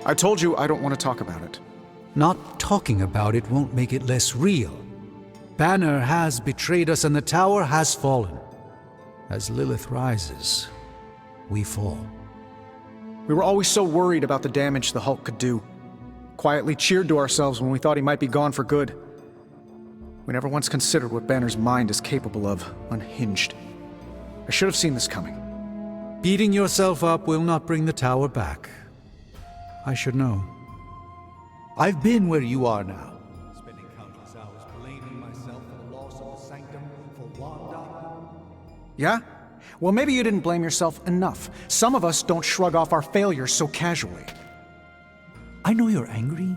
I told you I don't want to talk about it. Not talking about it won't make it less real. Banner has betrayed us and the tower has fallen. As Lilith rises, we fall. We were always so worried about the damage the Hulk could do. Quietly cheered to ourselves when we thought he might be gone for good. We never once considered what Banner's mind is capable of, unhinged. I should have seen this coming. Beating yourself up will not bring the tower back. I should know. I've been where you are now, spending countless hours blaming myself for the loss of the Sanctum, for Wanda. Yeah? Well, maybe you didn't blame yourself enough. Some of us don't shrug off our failures so casually. I know you're angry,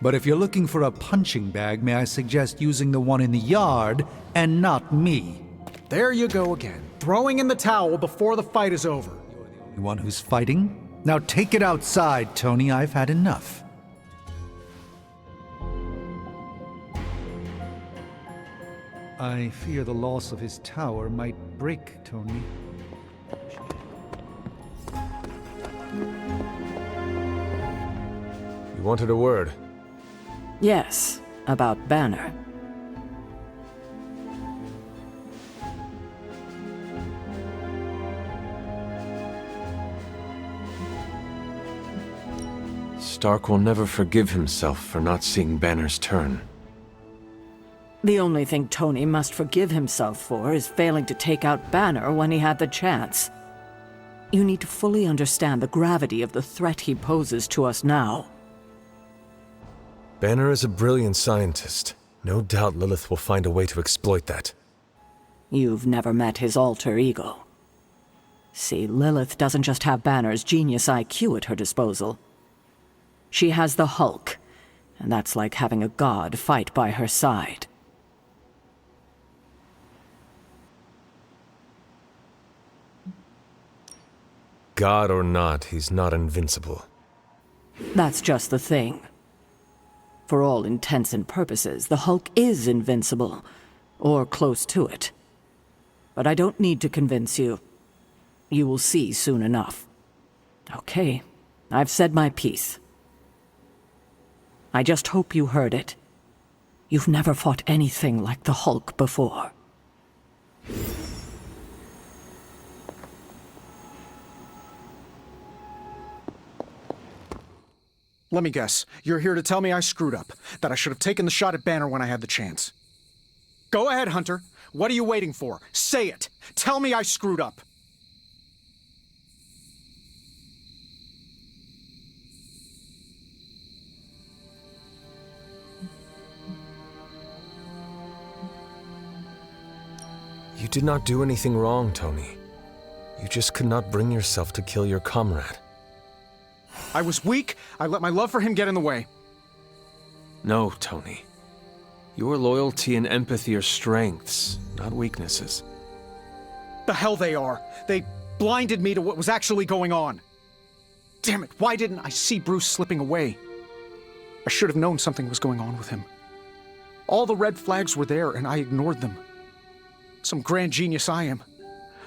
but if you're looking for a punching bag, may I suggest using the one in the yard and not me? There you go again, throwing in the towel before the fight is over. You're the only one who's fighting? Now take it outside, Tony. I've had enough. I fear the loss of his tower might break Tony. You wanted a word? Yes, about Banner. Stark will never forgive himself for not seeing Banner's turn. The only thing Tony must forgive himself for is failing to take out Banner when he had the chance. You need to fully understand the gravity of the threat he poses to us now. Banner is a brilliant scientist. No doubt Lilith will find a way to exploit that. You've never met his alter ego. See, Lilith doesn't just have Banner's genius IQ at her disposal. She has the Hulk, and that's like having a god fight by her side. God or not, he's not invincible. That's just the thing. For all intents and purposes, the Hulk is invincible, or close to it. But I don't need to convince you. You will see soon enough. Okay, I've said my piece. I just hope you heard it. You've never fought anything like the Hulk before. Let me guess, you're here to tell me I screwed up, that I should have taken the shot at Banner when I had the chance. Go ahead, Hunter. What are you waiting for? Say it. Tell me I screwed up. You did not do anything wrong, Tony. You just could not bring yourself to kill your comrade. I was weak. I let my love for him get in the way. No, Tony. Your loyalty and empathy are strengths, not weaknesses. The hell they are. They blinded me to what was actually going on. Damn it, why didn't I see Bruce slipping away? I should have known something was going on with him. All the red flags were there, and I ignored them. Some grand genius I am.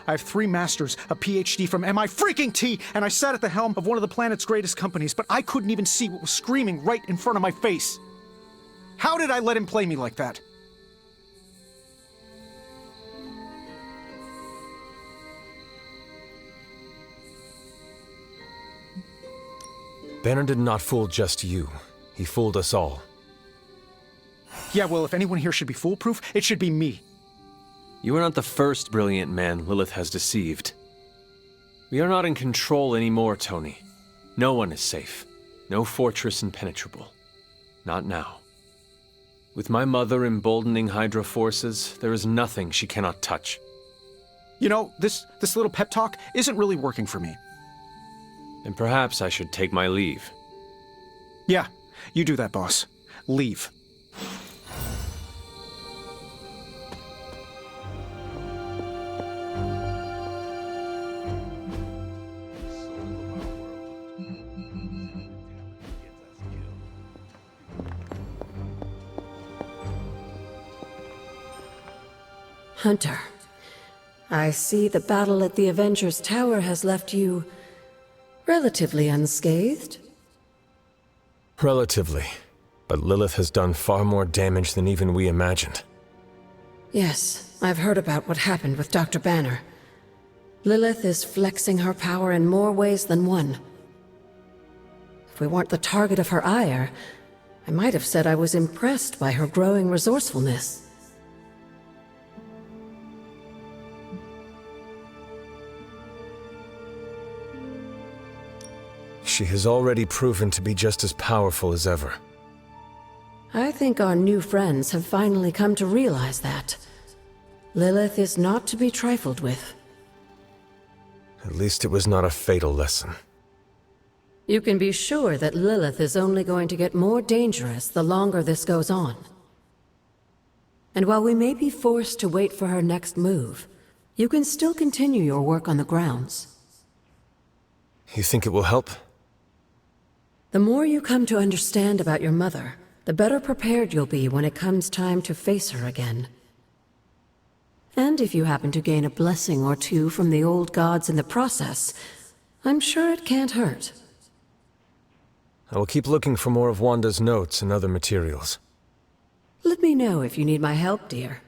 I have 3 masters, a PhD from MI-freaking-T, and I sat at the helm of one of the planet's greatest companies, but I couldn't even see what was screaming right in front of my face. How did I let him play me like that? Banner did not fool just you. He fooled us all. Yeah, well, if anyone here should be foolproof, it should be me. You are not the first brilliant man Lilith has deceived. We are not in control anymore, Tony. No one is safe. No fortress impenetrable. Not now. With my mother emboldening Hydra forces, there is nothing she cannot touch. You know, this little pep talk isn't really working for me. And perhaps I should take my leave. Yeah, you do that, boss. Leave. Hunter, I see the battle at the Avengers Tower has left you relatively unscathed. Relatively. But Lilith has done far more damage than even we imagined. Yes, I've heard about what happened with Dr. Banner. Lilith is flexing her power in more ways than one. If we weren't the target of her ire, I might have said I was impressed by her growing resourcefulness. She has already proven to be just as powerful as ever. I think our new friends have finally come to realize that. Lilith is not to be trifled with. At least it was not a fatal lesson. You can be sure that Lilith is only going to get more dangerous the longer this goes on. And while we may be forced to wait for her next move, you can still continue your work on the grounds. You think it will help? The more you come to understand about your mother, the better prepared you'll be when it comes time to face her again. And if you happen to gain a blessing or two from the old gods in the process, I'm sure it can't hurt. I will keep looking for more of Wanda's notes and other materials. Let me know if you need my help, dear.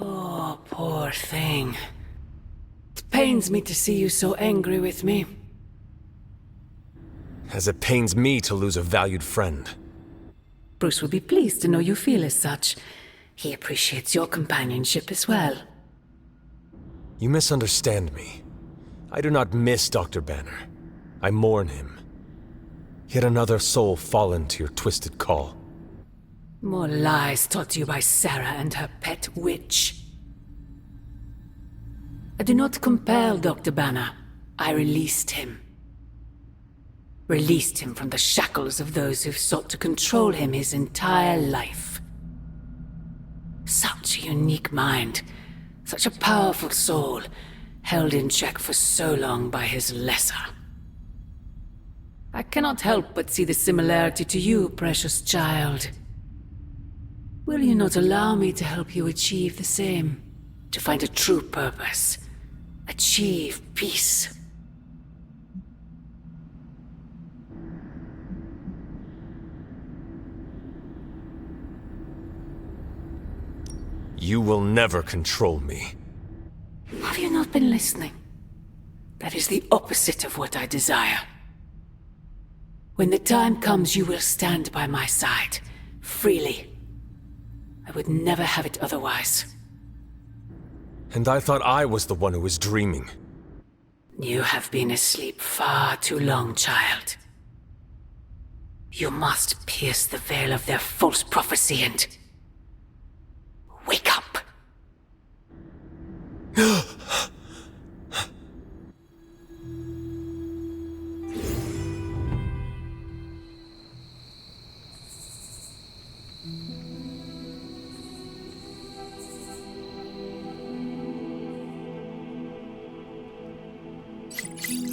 Oh, poor thing. It pains me to see you so angry with me. As it pains me to lose a valued friend. Bruce will be pleased to know you feel as such. He appreciates your companionship as well. You misunderstand me. I do not miss Dr. Banner. I mourn him. Yet another soul fallen to your twisted call. More lies taught you by Sarah and her pet witch. I do not compel Dr. Banner. I released him. Released him from the shackles of those who've sought to control him his entire life. Such a unique mind, such a powerful soul, held in check for so long by his lesser. I cannot help but see the similarity to you, precious child. Will you not allow me to help you achieve the same? To find a true purpose, achieve peace. You will never control me. Have you not been listening? That is the opposite of what I desire. When the time comes, you will stand by my side, freely. I would never have it otherwise. And I thought I was the one who was dreaming. You have been asleep far too long, child. You must pierce the veil of their false prophecy and... wake up!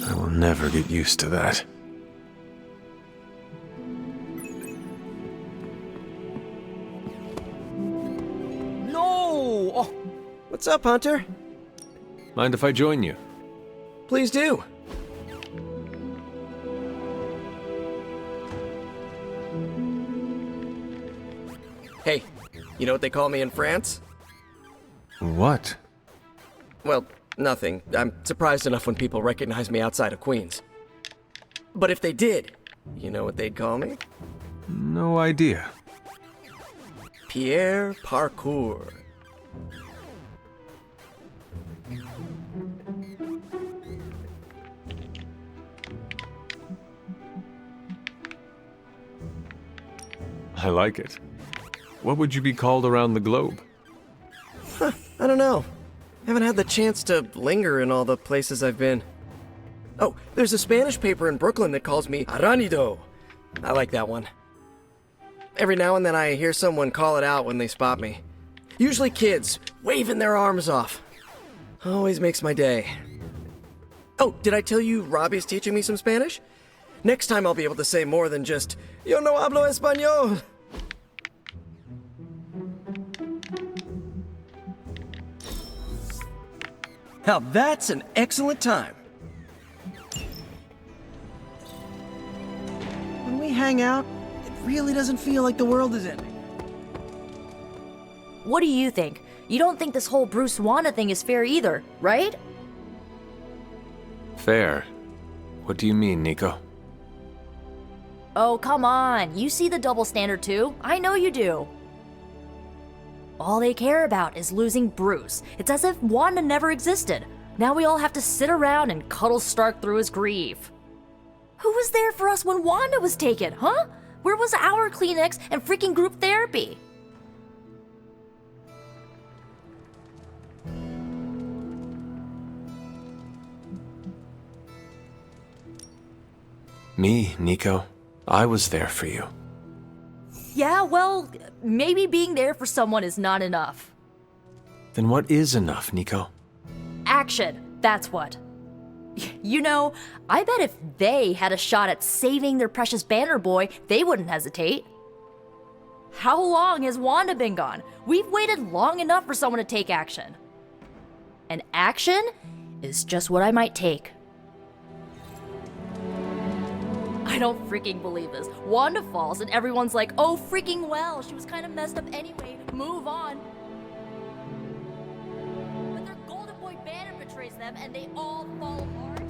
I will never get used to that. No! Oh, what's up, Hunter? Mind if I join you? Please do. Hey, you know what they call me in France? What? Well, nothing. I'm surprised enough when people recognize me outside of Queens. But if they did, you know what they'd call me? No idea. Pierre Parkour. I like it. What would you be called around the globe? I don't know. Haven't had the chance to linger in all the places I've been. Oh, there's a Spanish paper in Brooklyn that calls me Aranido. I like that one. Every now and then I hear someone call it out when they spot me. Usually kids, waving their arms off. Always makes my day. Oh, did I tell you Robbie's teaching me some Spanish? Next time I'll be able to say more than just, Yo no hablo español. Now that's an excellent time. When we hang out, it really doesn't feel like the world is ending. What do you think? You don't think this whole Bruce Wanda thing is fair either, right? Fair? What do you mean, Nico? Oh, come on. You see the double standard too. I know you do. All they care about is losing Bruce. It's as if Wanda never existed. Now we all have to sit around and cuddle Stark through his grief. Who was there for us when Wanda was taken, huh? Where was our Kleenex and freaking group therapy? Me, Nico. I was there for you. Yeah, well, maybe being there for someone is not enough. Then what is enough, Nico? Action, that's what. You know, I bet if they had a shot at saving their precious Banner Boy, they wouldn't hesitate. How long has Wanda been gone? We've waited long enough for someone to take action. And action is just what I might take. I don't freaking believe this. Wanda falls and everyone's like, oh freaking well, she was kind of messed up anyway, move on. But their Golden Boy banner betrays them and they all fall apart.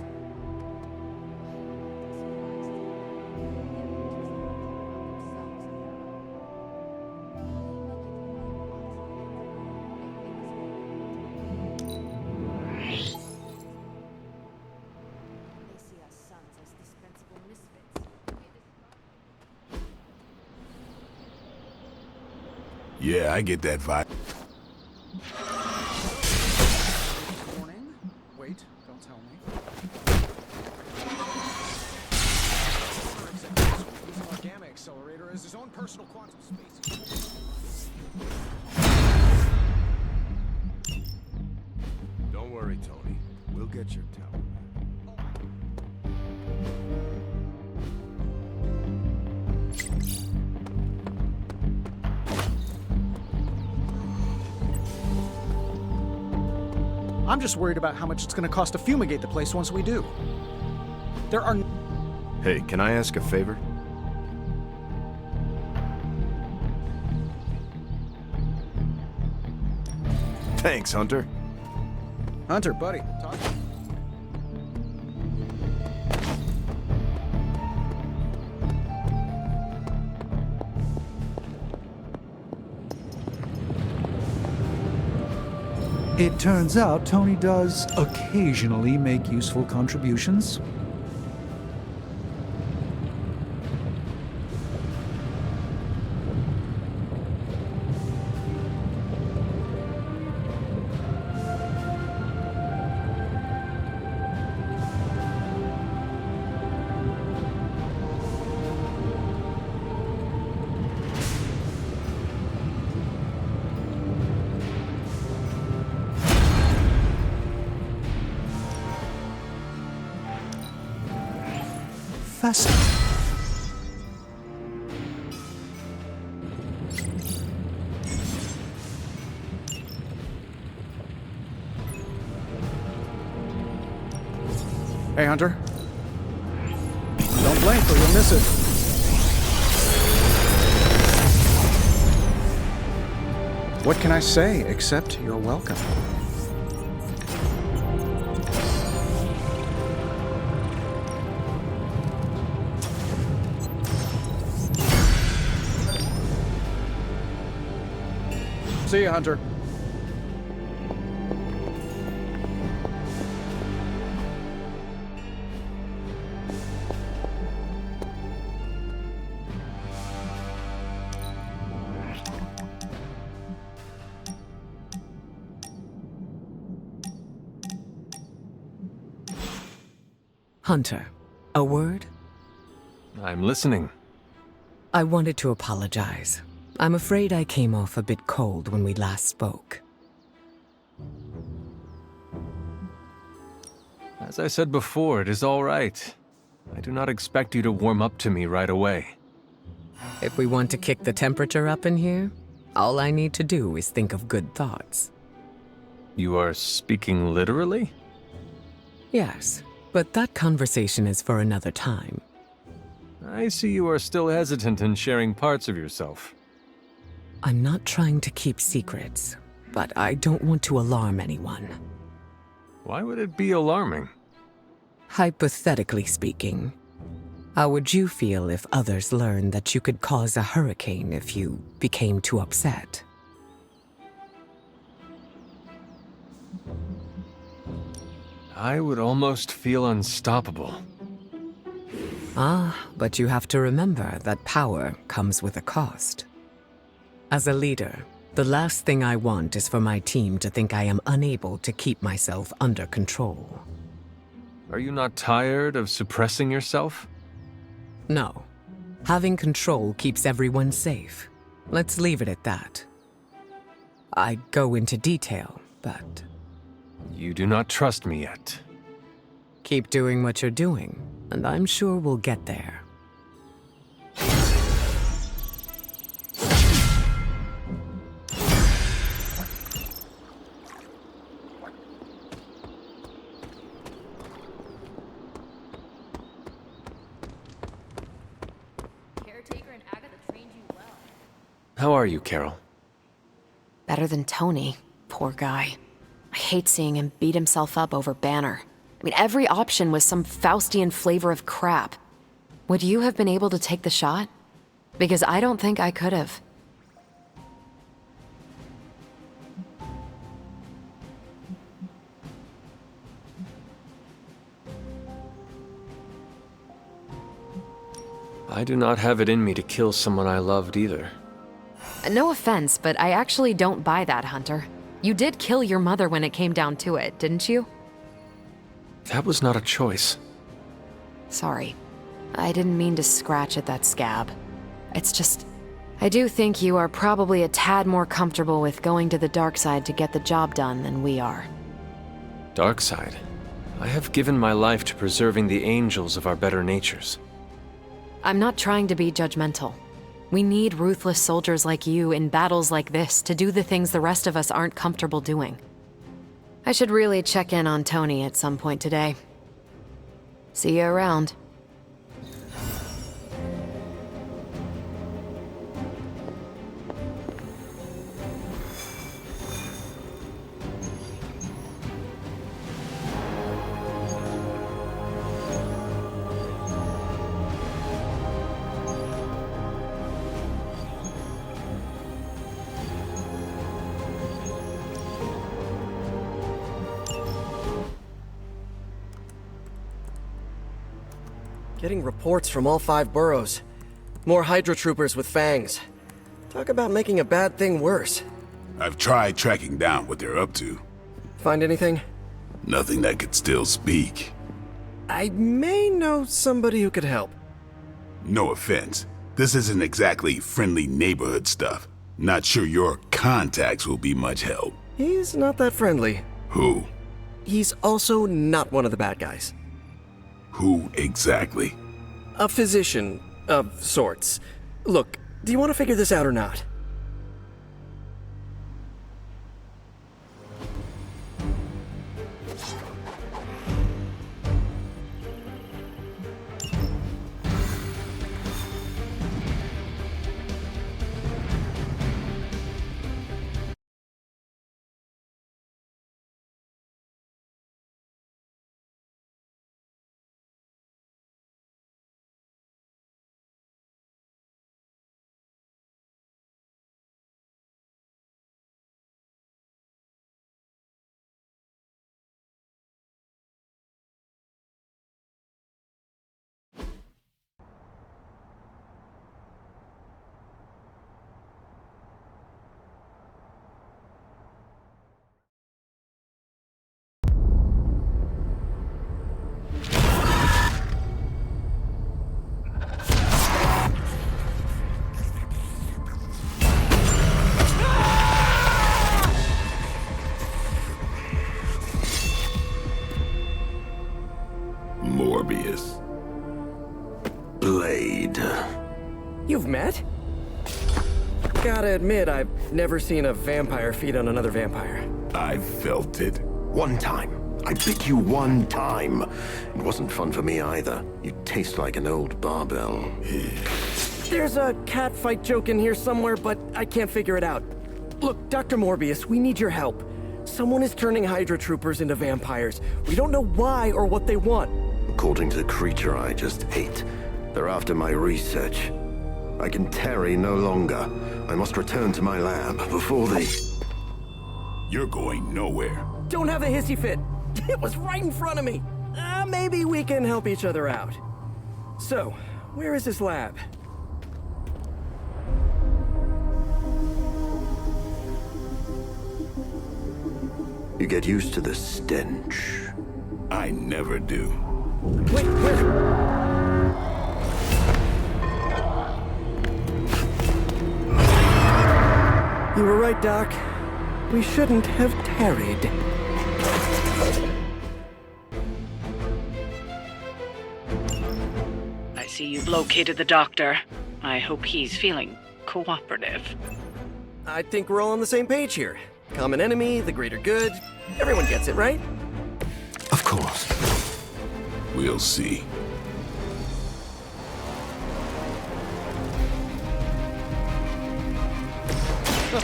Yeah, I get that vibe. Warning. Wait, don't tell me. Using our gamma accelerator as his own personal quantum space. Don't worry, Tony. We'll get your tower back. I'm just worried about how much it's going to cost to fumigate the place once we do. There are... Hey, can I ask a favor? Thanks, Hunter. Hunter, buddy, talk. It turns out Tony does occasionally make useful contributions. Fascinating. Hey, Hunter. Don't blink or you'll miss it. What can I say except you're welcome? See you, Hunter. Hunter, a word? I'm listening. I wanted to apologize. I'm afraid I came off a bit cold when we last spoke. As I said before, it is all right. I do not expect you to warm up to me right away. If we want to kick the temperature up in here, all I need to do is think of good thoughts. You are speaking literally? Yes, but that conversation is for another time. I see you are still hesitant in sharing parts of yourself. I'm not trying to keep secrets, but I don't want to alarm anyone. Why would it be alarming? Hypothetically speaking, how would you feel if others learned that you could cause a hurricane if you became too upset? I would almost feel unstoppable. Ah, but you have to remember that power comes with a cost. As a leader, the last thing I want is for my team to think I am unable to keep myself under control. Are you not tired of suppressing yourself? No. Having control keeps everyone safe. Let's leave it at that. I'd go into detail, but... You do not trust me yet. keep doing what you're doing, and I'm sure we'll get there. How are you, Carol? Better than Tony. Poor guy. I hate seeing him beat himself up over Banner. I mean, every option was some Faustian flavor of crap. Would you have been able to take the shot? Because I don't think I could have. I do not have it in me to kill someone I loved either. No offense, but I actually don't buy that, Hunter. You did kill your mother when it came down to it, didn't you? That was not a choice. Sorry. I didn't mean to scratch at that scab. It's just... I do think you are probably a tad more comfortable with going to the dark side to get the job done than we are. Dark side? I have given my life to preserving the angels of our better natures. I'm not trying to be judgmental. We need ruthless soldiers like you in battles like this to do the things the rest of us aren't comfortable doing. I should really check in on Tony at some point today. See you around. Getting reports from all 5 boroughs. More Hydra troopers with fangs. Talk about making a bad thing worse. I've tried tracking down what they're up to. Find anything? Nothing that could still speak. I may know somebody who could help. No offense. This isn't exactly friendly neighborhood stuff. Not sure your contacts will be much help. He's not that friendly. Who? He's also not one of the bad guys. Who exactly? A physician of sorts. Look, do you want to figure this out or not? You've met? Gotta admit, I've never seen a vampire feed on another vampire. I felt it. One time. I bit you one time. It wasn't fun for me either. You taste like an old barbell. There's a cat fight joke in here somewhere, but I can't figure it out. Look, Dr. Morbius, we need your help. Someone is turning Hydra troopers into vampires. We don't know why or what they want. According to the creature I just ate, they're after my research. I can tarry no longer. I must return to my lab before they... You're going nowhere. Don't have a hissy fit. It was right in front of me. Maybe we can help each other out. So, where is this lab? You get used to the stench. I never do. Wait, where? You were right, Doc. We shouldn't have tarried. I see you've located the doctor. I hope he's feeling cooperative. I think we're all on the same page here. Common enemy, the greater good. Everyone gets it, right? Of course. We'll see.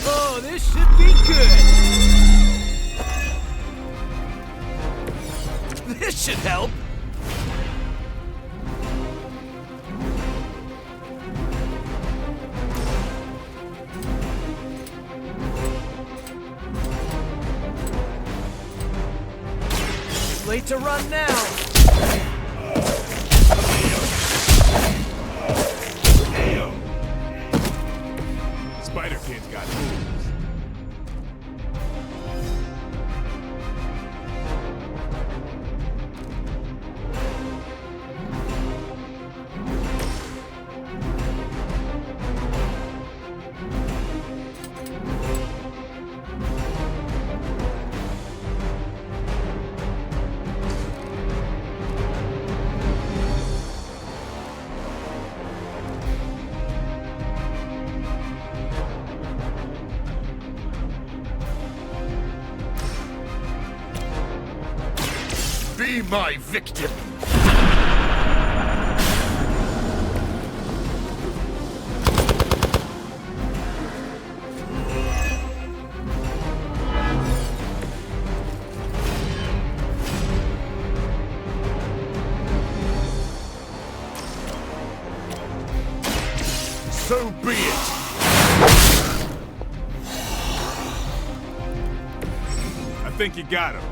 Oh, this should be good! This should help! Late to run now! Spider-Kid's got moves. Be my victim. So be it. I think you got him.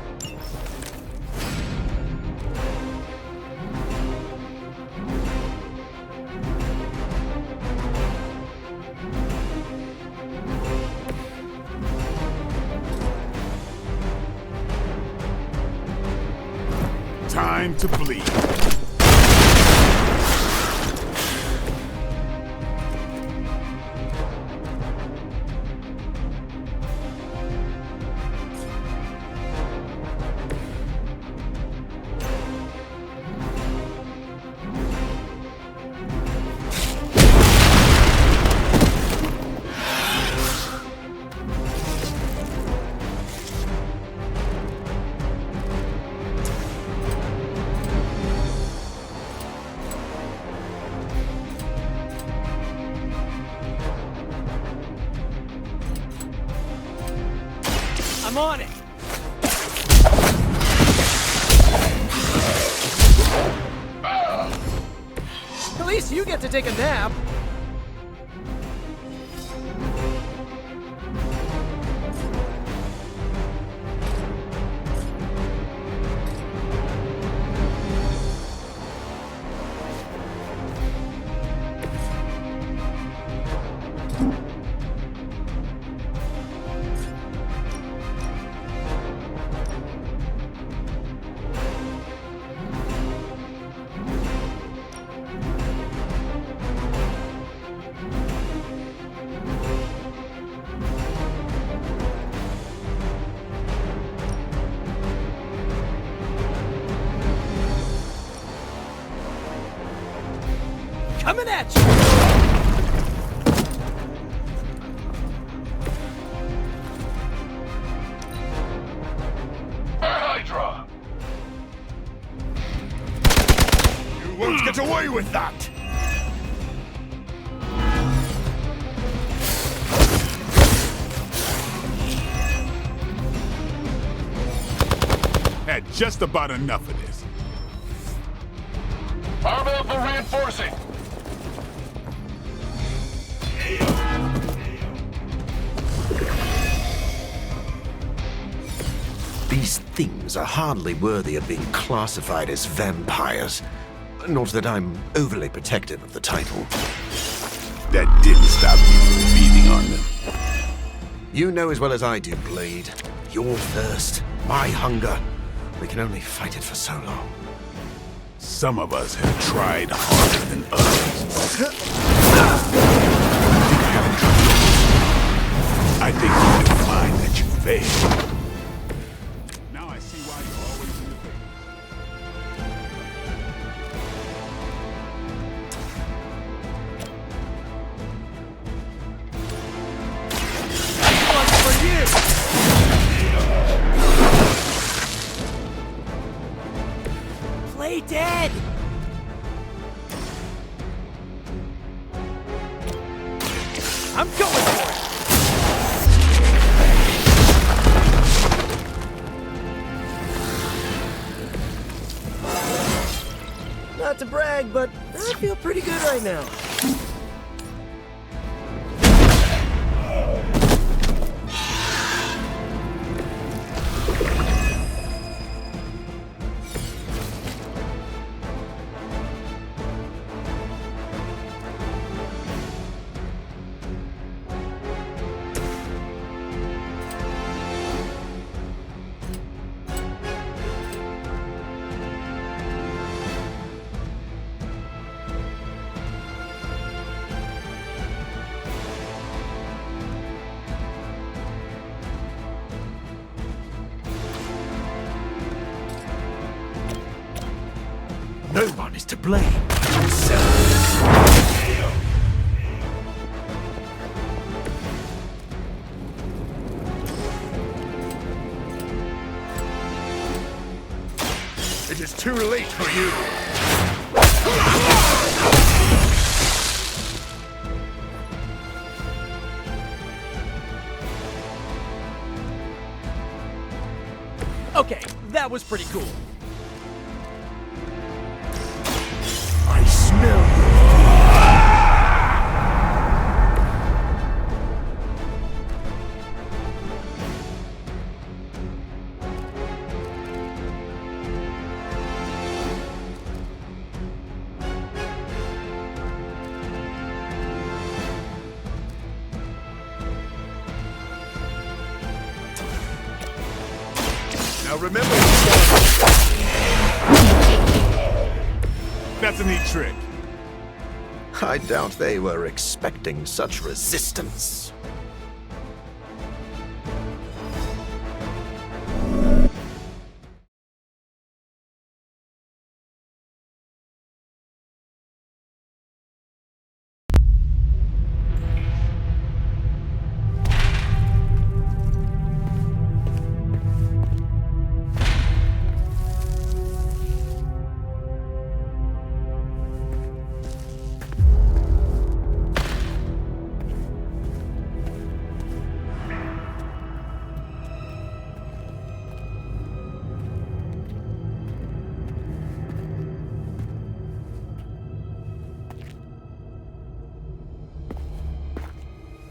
Time to bleed. I'm on it! At least you get to take a nap. Coming at you! won't get away with that! Had just about enough of this. Arm up for reinforcing. These things are hardly worthy of being classified as vampires. Not that I'm overly protective of the title. That didn't stop you from feeding on them. You know as well as I do, Blade. Your thirst, my hunger. We can only fight it for so long. Some of us have tried harder than others. I think you can find that you failed. Now I see why you're always in the Play dead! I'm going for it! Not to brag, but I feel pretty good right now. No one is to blame. It is too late for you. Okay, that was pretty cool. I smell you. Now remember, that's a neat trick. I doubt they were expecting such resistance.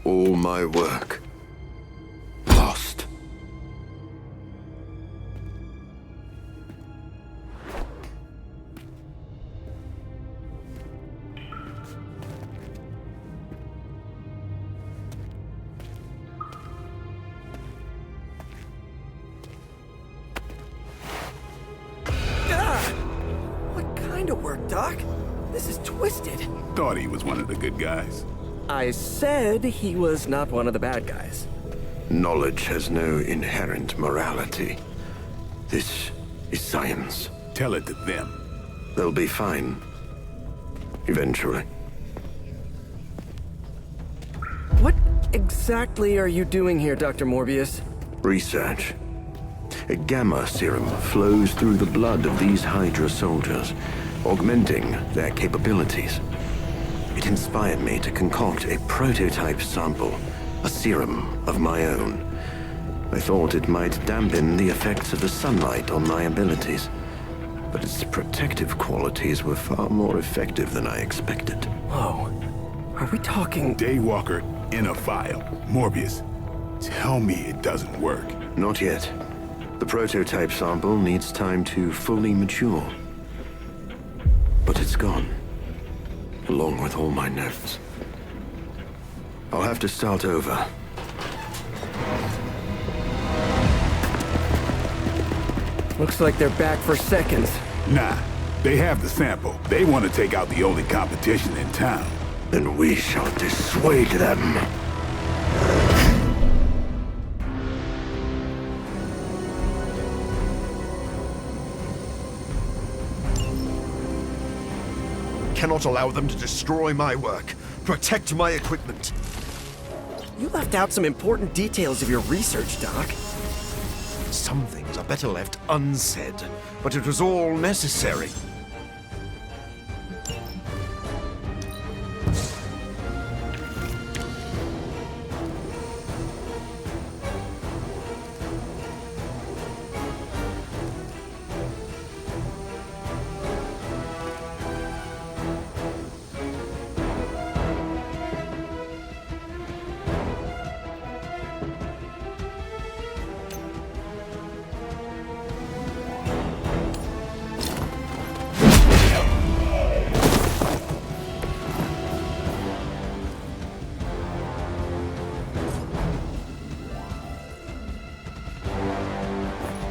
All my work lost. What kind of work, Doc? This is twisted. Thought he was one of the good guys. I said he was not one of the bad guys. Knowledge has no inherent morality. This is science. Tell it to them. They'll be fine. Eventually. What exactly are you doing here, Dr. Morbius? Research. A gamma serum flows through the blood of these Hydra soldiers. augmenting their capabilities. It inspired me to concoct a prototype sample, a serum of my own. I thought it might dampen the effects of the sunlight on my abilities, but its protective qualities were far more effective than I expected. Whoa. Are we talking... Daywalker in a vial. Morbius, tell me it doesn't work. Not yet. The prototype sample needs time to fully mature. But it's gone, along with all my notes. I'll have to start over. Looks like they're back for seconds. Nah, they have the sample. They want to take out the only competition in town. Then we shall dissuade them. Cannot allow them to destroy my work. Protect my equipment. You left out some important details of your research, Doc. Some things are better left unsaid, but it was all necessary.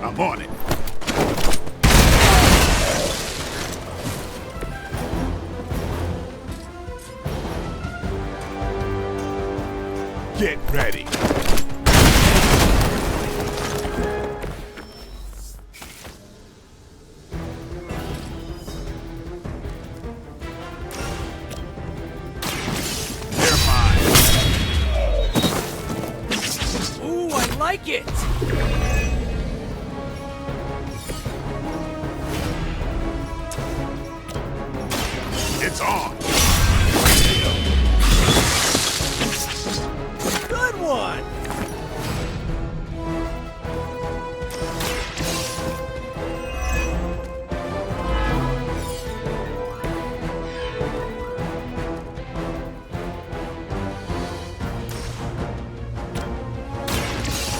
I'm on it. Get ready. They're mine. Ooh, I like it! It's on. Good one!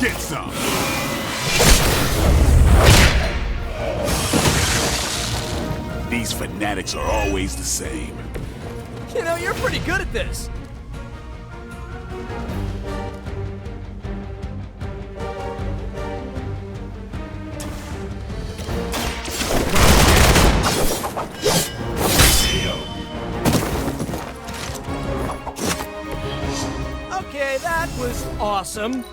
Get some. These fanatics are always the same. You know, you're pretty good at this. Okay, that was awesome.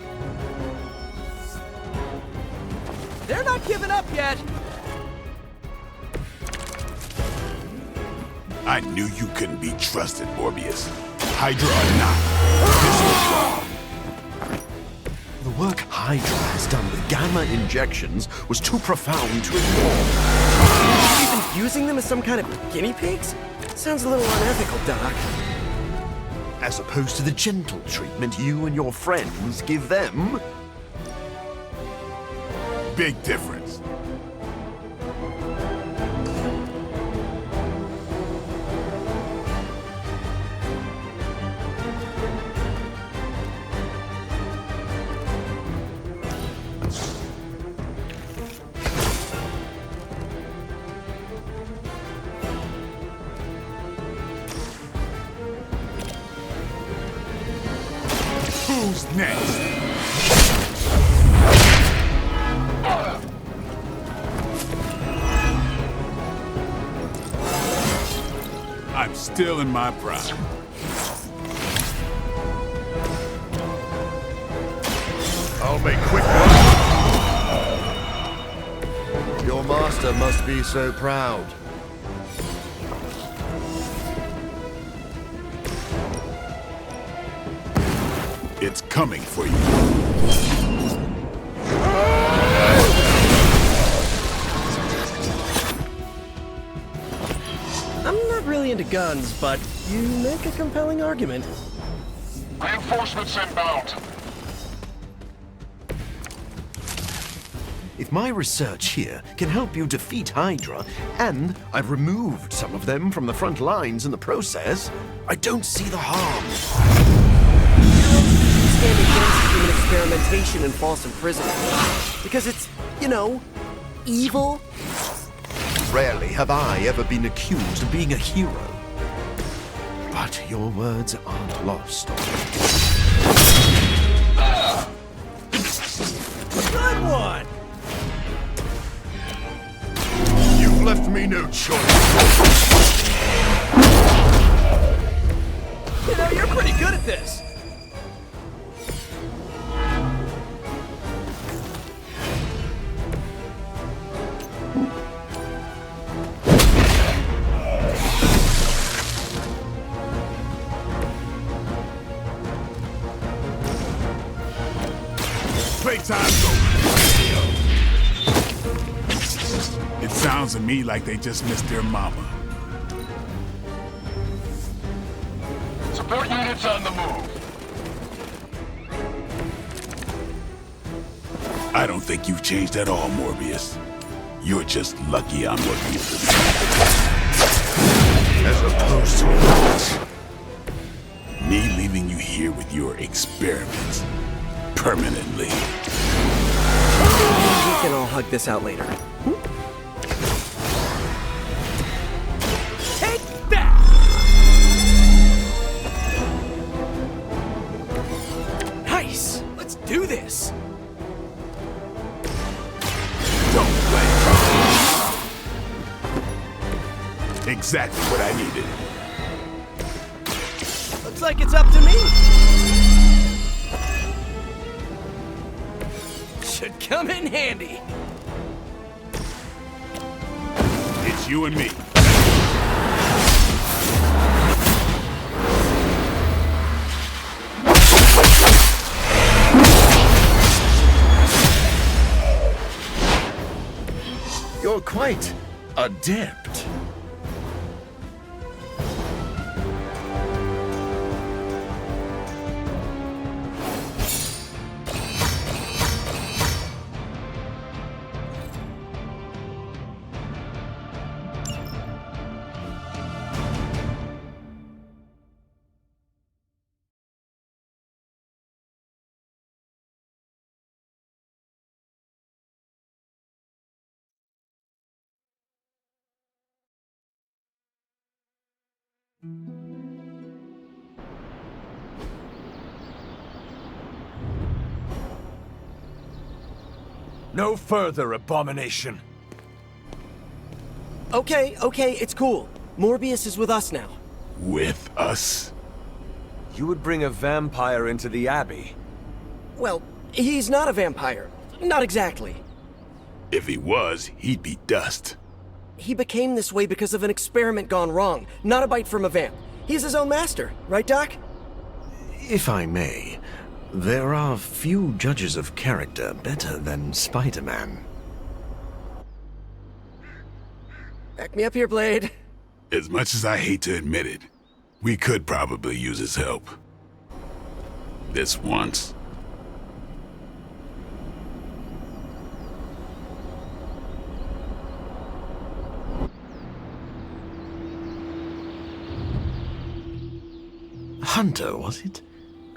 They're not giving up yet. I knew you couldn't be trusted, Morbius. Hydra or not, this was wrong. The work Hydra has done with gamma injections was too profound to ignore. Even using them as some kind of guinea pigs? Sounds a little unethical, Doc. As opposed to the gentle treatment you and your friends give them. Big difference. Who's next? I'm still in my prime. I'll make quick work. Your master must be so proud. It's coming for you. guns, but you make a compelling argument. Reinforcements inbound. If my research here can help you defeat Hydra, and I've removed some of them from the front lines in the process, I don't see the harm. Stand against human experimentation and false imprisonment. Because it's, evil. Rarely have I ever been accused of being a hero. But your words aren't lost on me. Good one! You've left me no choice. You're pretty good at this. Playtime's over. It sounds to me like they just missed their mama. Support units on the move. I don't think you've changed at all, Morbius. You're just lucky I'm working with them. As opposed to what? Me leaving you here with your experiments. Permanently. We can all hug this out later. Take that! Nice! Let's do this! Don't play. Exactly what I needed. Looks like it's up to me! Should come in handy. It's you and me. You're quite adept. No further, abomination. Okay, it's cool. Morbius is with us now. With us? You would bring a vampire into the Abbey. Well, he's not a vampire. Not exactly. If he was, he'd be dust. He became this way because of an experiment gone wrong, not a bite from a vamp. He's his own master, right, Doc? If I may, there are few judges of character better than Spider-Man. Back me up here, Blade. As much as I hate to admit it, we could probably use his help. This once. Hunter, was it?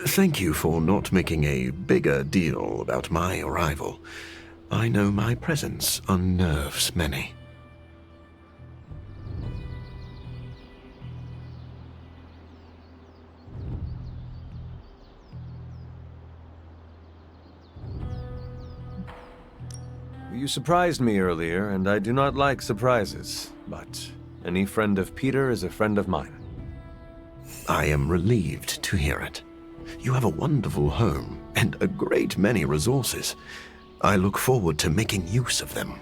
Thank you for not making a bigger deal about my arrival. I know my presence unnerves many. You surprised me earlier, and I do not like surprises, but any friend of Peter is a friend of mine. I am relieved to hear it. You have a wonderful home and a great many resources. I look forward to making use of them.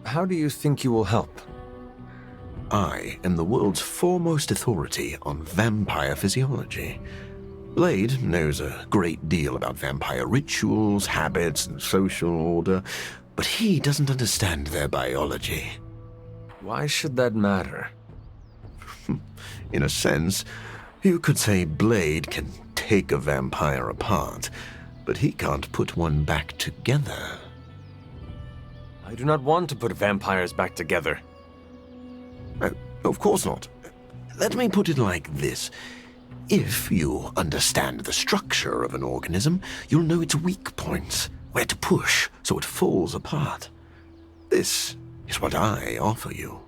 How do you think you will help? I am the world's foremost authority on vampire physiology. Blade knows a great deal about vampire rituals, habits, and social order, but he doesn't understand their biology. Why should that matter? In a sense, you could say Blade can take a vampire apart, but he can't put one back together. I do not want to put vampires back together. Of course not. Let me put it like this. If you understand the structure of an organism, you'll know its weak points, where to push so it falls apart. This is what I offer you.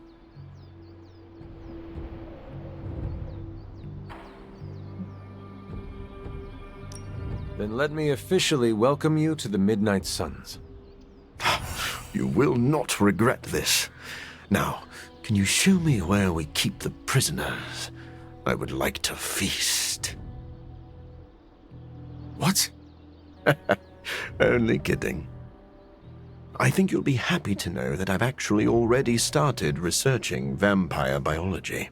Then let me officially welcome you to the Midnight Suns. You will not regret this. Now, can you show me where we keep the prisoners? I would like to feast. What? Only kidding. I think you'll be happy to know that I've actually already started researching vampire biology.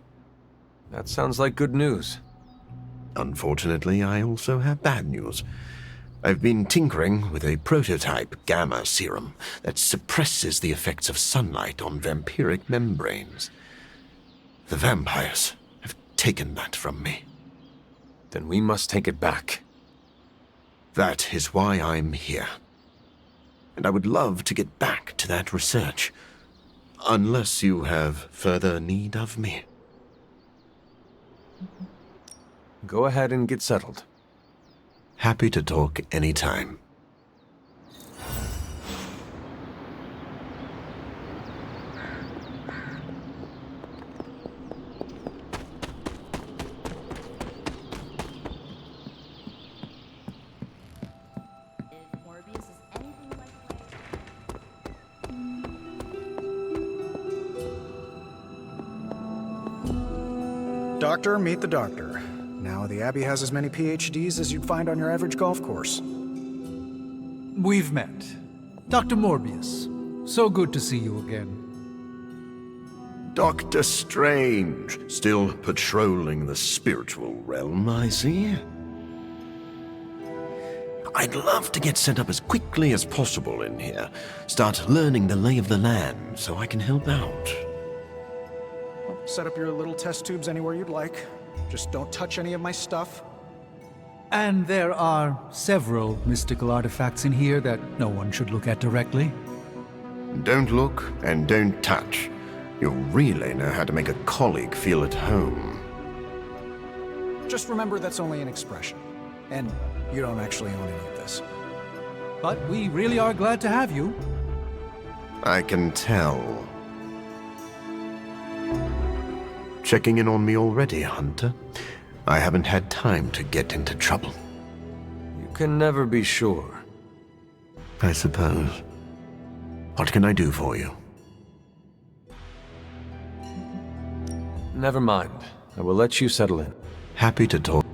That sounds like good news. Unfortunately, I also have bad news. I've been tinkering with a prototype gamma serum that suppresses the effects of sunlight on vampiric membranes. The vampires have taken that from me. Then we must take it back. That is why I'm here. And I would love to get back to that research. Unless you have further need of me. Go ahead and get settled. Happy to talk anytime. Doctor, meet the doctor. Now, the Abbey has as many PhDs as you'd find on your average golf course. We've met. Dr. Morbius. So good to see you again. Doctor Strange, still patrolling the spiritual realm, I see. I'd love to get set up as quickly as possible in here. Start learning the lay of the land so I can help out. Set up your little test tubes anywhere you'd like. Just don't touch any of my stuff. And there are several mystical artifacts in here that no one should look at directly. Don't look and don't touch. You'll really know how to make a colleague feel at home. Just remember that's only an expression. And you don't actually own any of this. But we really are glad to have you. I can tell. Checking in on me already, Hunter? I haven't had time to get into trouble. You can never be sure. I suppose. What can I do for you? Never mind. I will let you settle in. Happy to talk.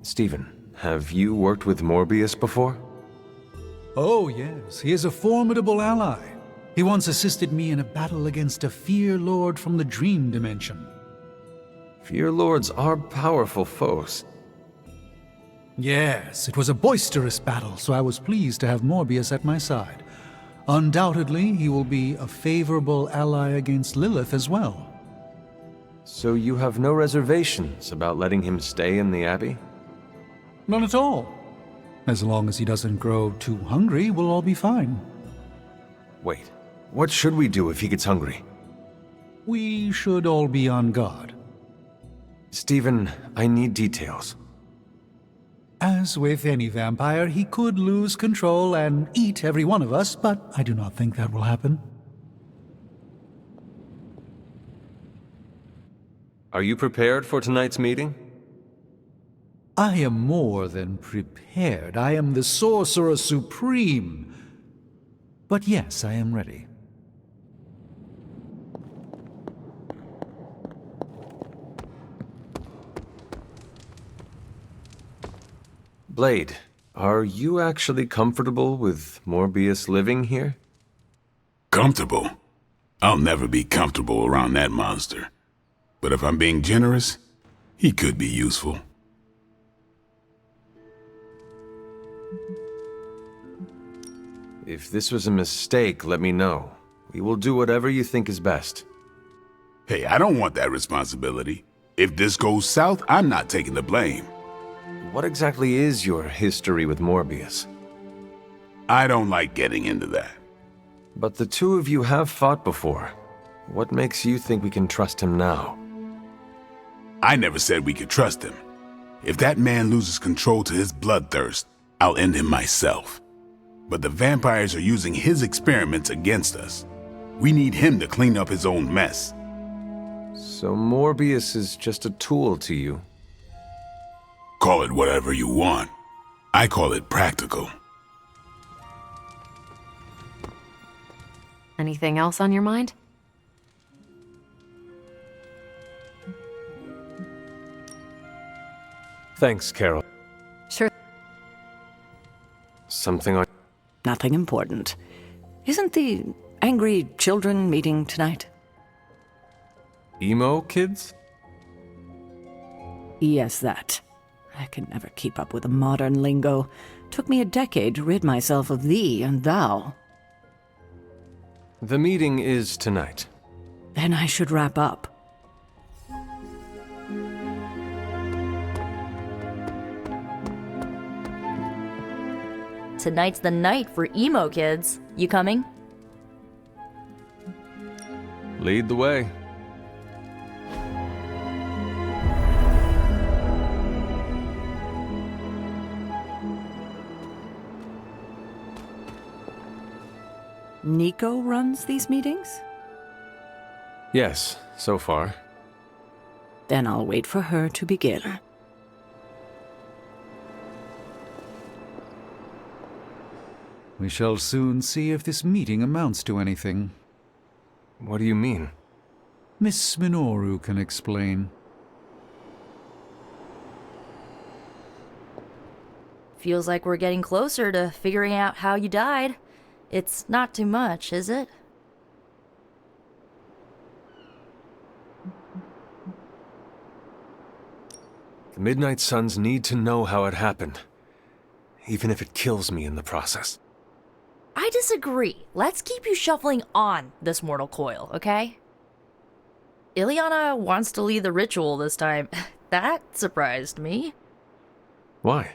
Stephen, have you worked with Morbius before? Oh, yes. He is a formidable ally. He once assisted me in a battle against a Fear Lord from the Dream Dimension. Fear Lords are powerful foes. Yes, it was a boisterous battle, so I was pleased to have Morbius at my side. Undoubtedly, he will be a favorable ally against Lilith as well. So you have no reservations about letting him stay in the Abbey? None at all. As long as he doesn't grow too hungry, we'll all be fine. Wait, what should we do if he gets hungry? We should all be on guard. Stephen, I need details. As with any vampire, he could lose control and eat every one of us, but I do not think that will happen. Are you prepared for tonight's meeting? I am more than prepared. I am the Sorcerer Supreme. But yes, I am ready. Blade, are you actually comfortable with Morbius living here? Comfortable? I'll never be comfortable around that monster. But if I'm being generous, he could be useful. If this was a mistake, let me know. We will do whatever you think is best. Hey, I don't want that responsibility. If this goes south, I'm not taking the blame. What exactly is your history with Morbius? I don't like getting into that. But the two of you have fought before. What makes you think we can trust him now? I never said we could trust him. If that man loses control to his bloodthirst, I'll end him myself. But the vampires are using his experiments against us. We need him to clean up his own mess. So Morbius is just a tool to you? Call it whatever you want. I call it practical. Anything else on your mind? Thanks, Carol. Sure. Something on... Nothing important. Isn't the angry children meeting tonight? Emo kids? Yes, that. I can never keep up with the modern lingo. Took me a decade to rid myself of thee and thou. The meeting is tonight. Then I should wrap up. Tonight's the night for emo kids. You coming? Lead the way. Nico runs these meetings? Yes, so far. Then I'll wait for her to begin. We shall soon see if this meeting amounts to anything. What do you mean? Miss Minoru can explain. Feels like we're getting closer to figuring out how you died. It's not too much, is it? The Midnight Suns need to know how it happened, even if it kills me in the process. I disagree. Let's keep you shuffling on this mortal coil, okay? Ileana wants to lead the ritual this time. That surprised me. Why?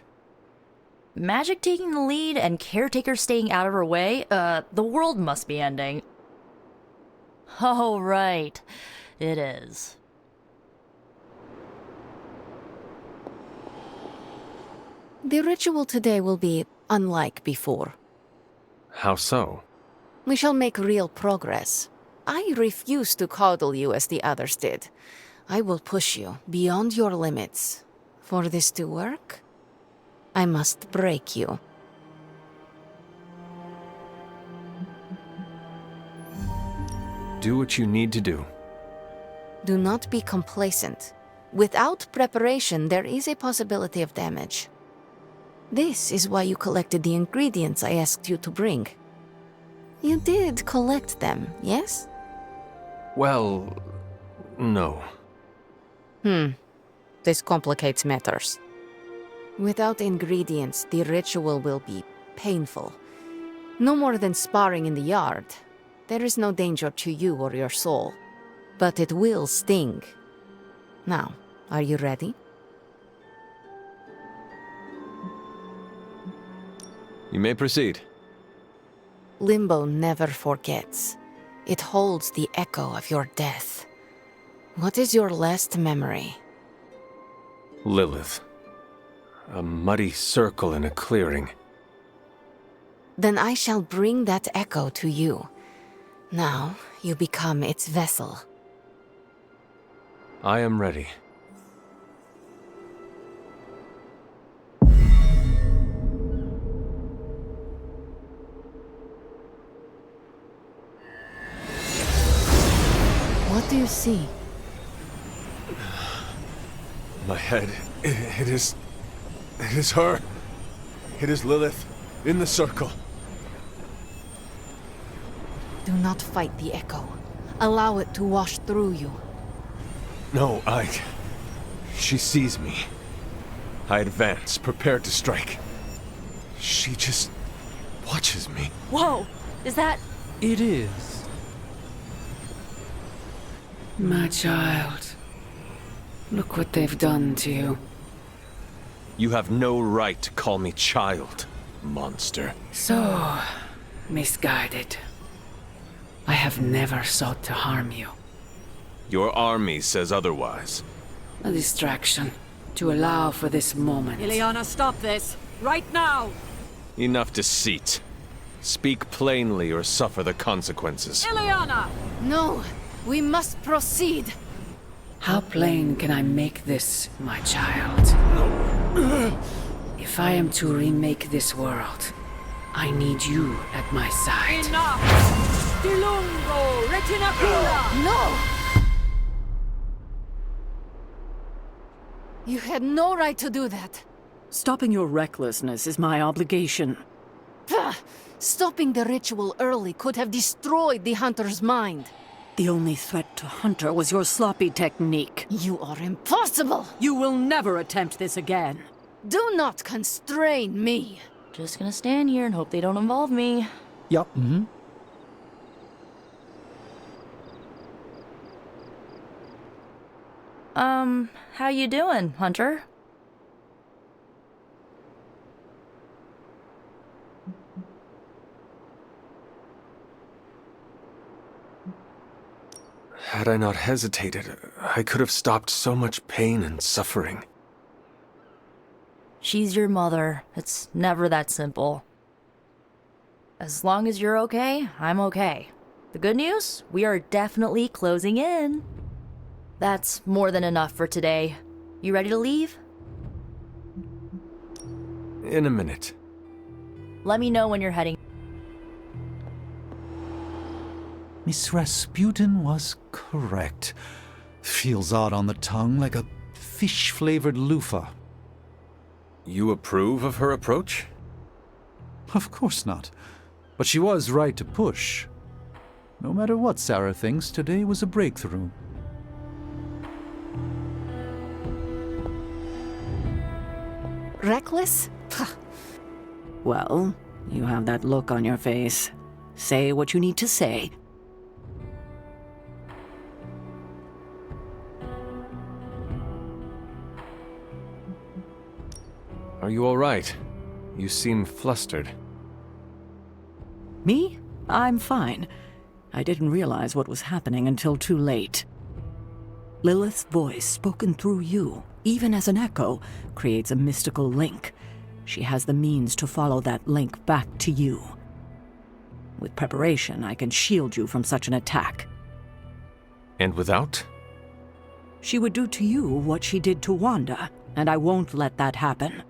Magic taking the lead and Caretaker staying out of her way? The world must be ending. Oh, right. It is. The ritual today will be unlike before. How so? We shall make real progress. I refuse to coddle you as the others did. I will push you beyond your limits. For this to work, I must break you. Do what you need to do. Do not be complacent. Without preparation, there is a possibility of damage. This is why you collected the ingredients I asked you to bring. You did collect them, yes? Well, no. This complicates matters. Without ingredients, the ritual will be painful. No more than sparring in the yard. There is no danger to you or your soul. But it will sting. Now, are you ready? You may proceed. Limbo never forgets. It holds the echo of your death. What is your last memory? Lilith. A muddy circle in a clearing. Then I shall bring that echo to you. Now, you become its vessel. I am ready. What do you see? My head. It is her. It is Lilith in the circle. Do not fight the echo. Allow it to wash through you. No, she sees me. I advance, prepared to strike. She just watches me. Whoa! Is that... It is. My child. Look what they've done to you. You have no right to call me child, monster. So, misguided. I have never sought to harm you. Your army says otherwise. A distraction to allow for this moment. Ileana, stop this! Right now! Enough deceit. Speak plainly or suffer the consequences. Ileana! No, we must proceed. How plain can I make this, my child? If I am to remake this world, I need you at my side. Enough! Dilungo! Retinacula! No! You had no right to do that. Stopping your recklessness is my obligation. Pah! Stopping the ritual early could have destroyed the Hunter's mind. The only threat to Hunter was your sloppy technique. You are impossible! You will never attempt this again. Do not constrain me. Just gonna stand here and hope they don't involve me. Yup. Mm-hmm. How you doing, Hunter? Had I not hesitated, I could have stopped so much pain and suffering. She's your mother. It's never that simple. As long as you're okay, I'm okay. The good news? We are definitely closing in. That's more than enough for today. You ready to leave? In a minute. Let me know when you're heading. Miss Rasputin was correct. Feels odd on the tongue, like a fish-flavored loofah. You approve of her approach? Of course not. But she was right to push. No matter what Sarah thinks, today was a breakthrough. Reckless? Well, you have that look on your face. Say what you need to say. Are you all right? You seem flustered. Me? I'm fine. I didn't realize what was happening until too late. Lilith's voice, spoken through you, even as an echo, creates a mystical link. She has the means to follow that link back to you. With preparation, I can shield you from such an attack. And without? She would do to you what she did to Wanda, and I won't let that happen.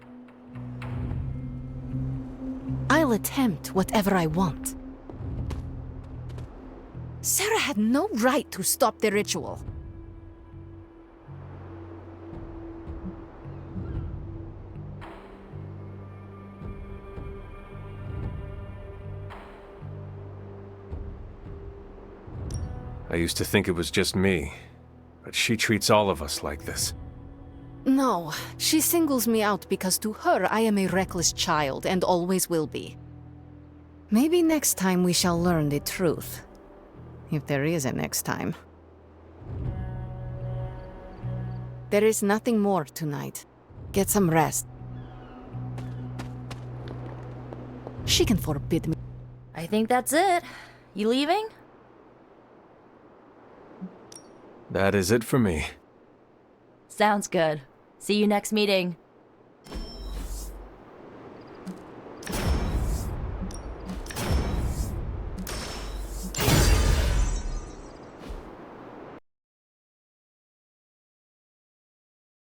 I'll attempt whatever I want. Sarah had no right to stop the ritual. I used to think it was just me, but she treats all of us like this. No, she singles me out because to her I am a reckless child and always will be. Maybe next time we shall learn the truth. If there is a next time. There is nothing more tonight. Get some rest. She can forbid me. I think that's it. You leaving? That is it for me. Sounds good. See you next meeting.